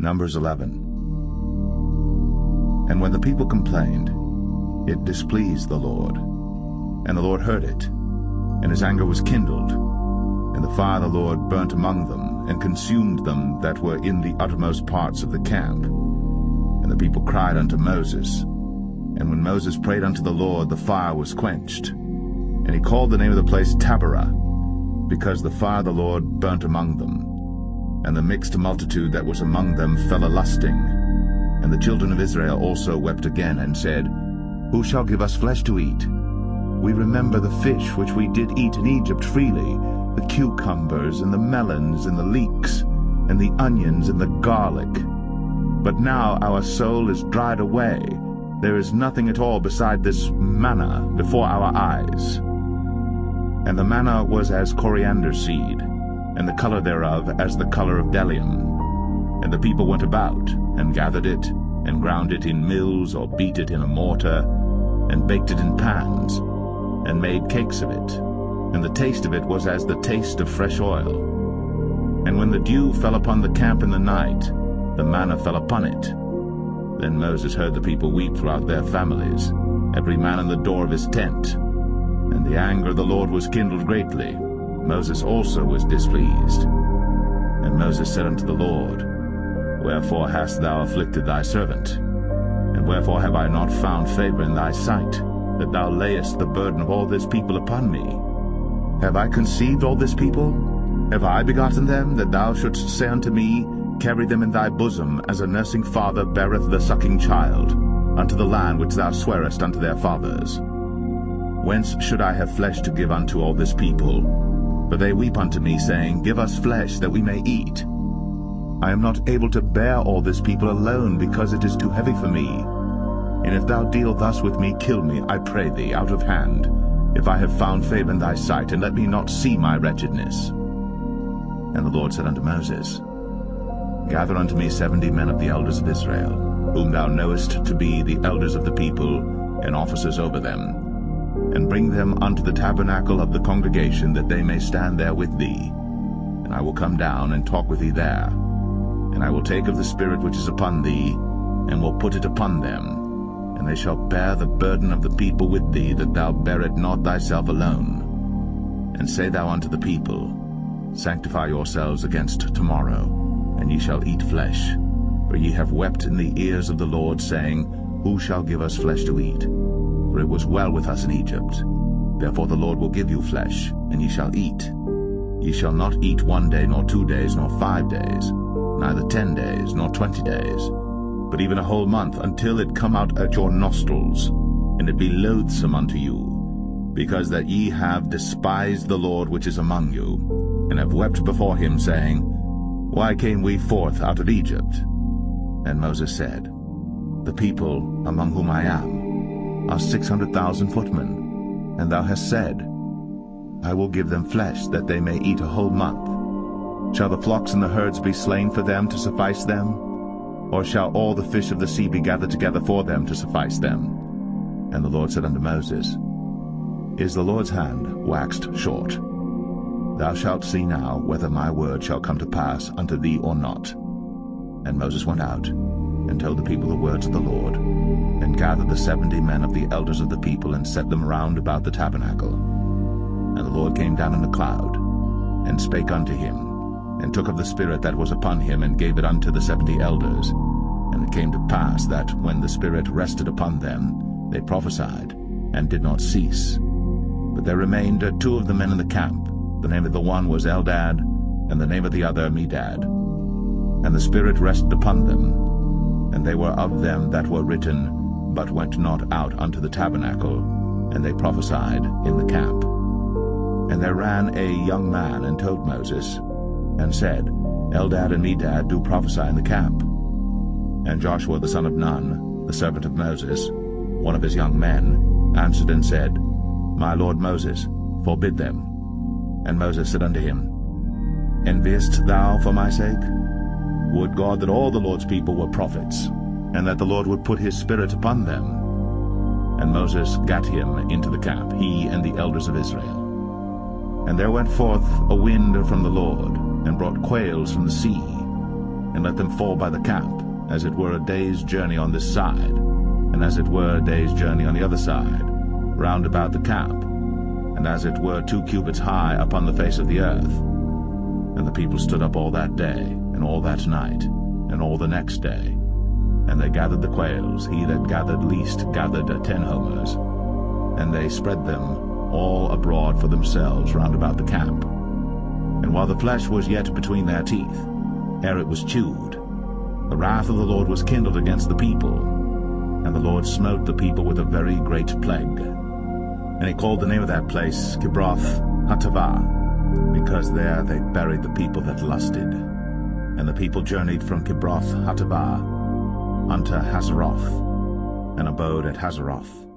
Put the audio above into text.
Numbers 11. And when the people complained, it displeased the Lord. And the Lord heard it, and his anger was kindled. And the fire of the Lord burnt among them, and consumed them that were in the uttermost parts of the camp. And the people cried unto Moses. And when Moses prayed unto the Lord, the fire was quenched. And he called the name of the place Taberah, because the fire of the Lord burnt among them. And the mixed multitude that was among them fell a-lusting. And the children of Israel also wept again, and said, Who shall give us flesh to eat? We remember the fish which we did eat in Egypt freely, the cucumbers, and the melons, and the leeks, and the onions, and the garlic. But now our soul is dried away. There is nothing at all beside this manna before our eyes. And the manna was as coriander seed, and the color thereof as the color of bdellium. And the people went about, and gathered it, and ground it in mills, or beat it in a mortar, and baked it in pans, and made cakes of it. And the taste of it was as the taste of fresh oil. And when the dew fell upon the camp in the night, the manna fell upon it. Then Moses heard the people weep throughout their families, every man in the door of his tent. And the anger of the Lord was kindled greatly. Moses also was displeased. And Moses said unto the Lord, Wherefore hast thou afflicted thy servant? And wherefore have I not found favor in thy sight, that thou layest the burden of all this people upon me? Have I conceived all this people? Have I begotten them, that thou shouldst say unto me, Carry them in thy bosom, as a nursing father beareth the sucking child, unto the land which thou swarest unto their fathers? Whence should I have flesh to give unto all this people? For they weep unto me, saying, Give us flesh, that we may eat. I am not able to bear all this people alone, because it is too heavy for me. And if thou deal thus with me, kill me, I pray thee, out of hand, if I have found favor in thy sight, and let me not see my wretchedness. And the Lord said unto Moses, Gather unto me 70 men of the elders of Israel, whom thou knowest to be the elders of the people, and officers over them, and bring them unto the tabernacle of the congregation, that they may stand there with thee. And I will come down and talk with thee there. And I will take of the Spirit which is upon thee, and will put it upon them. And they shall bear the burden of the people with thee, that thou bear it not thyself alone. And say thou unto the people, Sanctify yourselves against tomorrow, and ye shall eat flesh. For ye have wept in the ears of the Lord, saying, Who shall give us flesh to eat? For it was well with us in Egypt. Therefore the Lord will give you flesh, and ye shall eat. Ye shall not eat 1 day, nor 2 days, nor 5 days, neither 10 days, nor 20 days, but even a whole month, until it come out at your nostrils, and it be loathsome unto you, because that ye have despised the Lord which is among you, and have wept before him, saying, Why came we forth out of Egypt? And Moses said, The people among whom I am are 600,000 footmen, and thou hast said, I will give them flesh, that they may eat a whole month. Shall the flocks and the herds be slain for them to suffice them? Or shall all the fish of the sea be gathered together for them to suffice them? And the Lord said unto Moses, Is the Lord's hand waxed short? Thou shalt see now whether my word shall come to pass unto thee or not. And Moses went out, and told the people the words of the Lord, and gathered the 70 men of the elders of the people, and set them round about the tabernacle. And the Lord came down in a cloud, and spake unto him, and took of the Spirit that was upon him, and gave it unto the 70 elders. And it came to pass that, when the Spirit rested upon them, they prophesied, and did not cease. But there remained 2 of the men in the camp. The name of the one was Eldad, and the name of the other Medad. And the Spirit rested upon them, and they were of them that were written, but went not out unto the tabernacle, and they prophesied in the camp. And there ran a young man, and told Moses, and said, Eldad and Medad do prophesy in the camp. And Joshua the son of Nun, the servant of Moses, one of his young men, answered and said, My lord Moses, forbid them. And Moses said unto him, Enviest thou for my sake? Would God that all the Lord's people were prophets, and that the Lord would put his Spirit upon them. And Moses gat him into the camp, he and the elders of Israel. And there went forth a wind from the Lord, and brought quails from the sea, and and let them fall by the camp, as it were a day's journey on this side, and as it were a day's journey on the other side, round about the camp, and as it were 2 cubits high upon the face of the earth. And the people stood up all that day, and all that night, and all the next day. And they gathered the quails, he that gathered least gathered 10 homers. And they spread them all abroad for themselves round about the camp. And while the flesh was yet between their teeth, ere it was chewed, the wrath of the Lord was kindled against the people, and the Lord smote the people with a very great plague. And he called the name of that place Kibroth-Hattaavah, because there they buried the people that lusted. And the people journeyed from Kibroth-Hattaavah unto Hazeroth, and abode at Hazeroth.